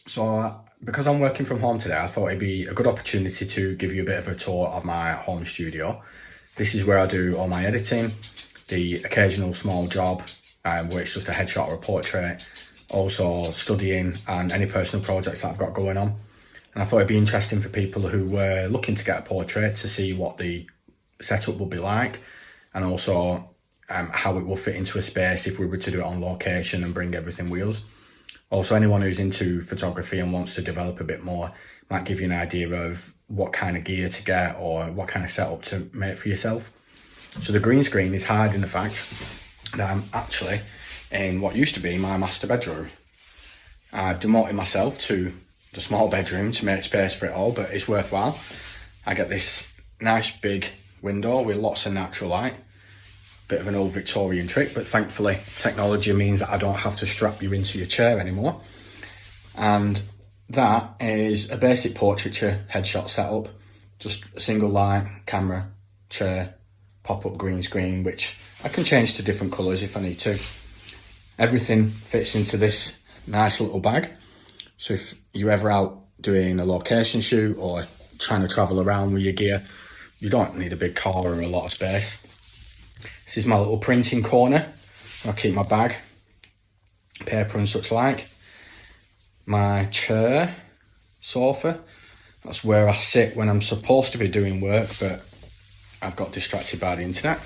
So, because I'm working from home today, I thought it'd be a good opportunity to give you a bit of a tour of my home studio. This is where I do all my editing, the occasional small job, where it's just a headshot or a portrait, also studying and any personal projects that I've got going on. And I thought it'd be interesting for people who were looking to get a portrait to see what the setup would be like, and also how it will fit into a space if we were to do it on location and bring everything wheels. Also, anyone who's into photography and wants to develop a bit more might give you an idea of what kind of gear to get or what kind of setup to make for yourself. So the green screen is hiding the fact that I'm actually in what used to be my master bedroom. I've demoted myself to the small bedroom to make space for it all, but it's worthwhile. I get this nice big window with lots of natural light. Bit of an old Victorian trick, but thankfully technology means that I don't have to strap you into your chair anymore. And that is a basic portraiture headshot setup. Just a single light, camera, chair, pop-up green screen, which I can change to different colours if I need to. Everything fits into this nice little bag. So if you're ever out doing a location shoot or trying to travel around with your gear, you don't need a big car or a lot of space. This is my little printing corner. I'll keep my bag, paper and such like. My chair, sofa, that's where I sit when I'm supposed to be doing work, but I've got distracted by the internet.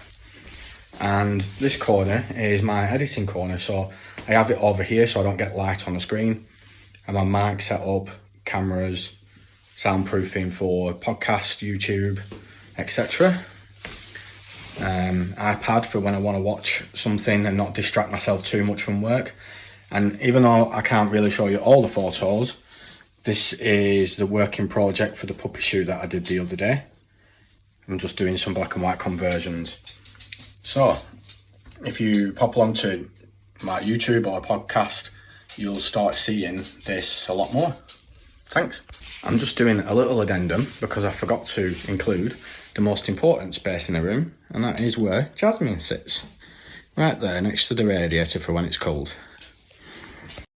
And this corner is my editing corner, so I have it over here so I don't get light on the screen. And my mic set up, cameras, soundproofing for podcast, YouTube, etc. iPad for when I want to watch something and not distract myself too much from work. And even though I can't really show you all the photos, this is the working project for the puppy shoot that I did the other day. I'm just doing some black and white conversions. So if you pop along to my YouTube or podcast, you'll start seeing this a lot more. Thanks. I'm just doing a little addendum because I forgot to include the most important space in the room, and that is where Jasmine sits. Right there next to the radiator for when it's cold.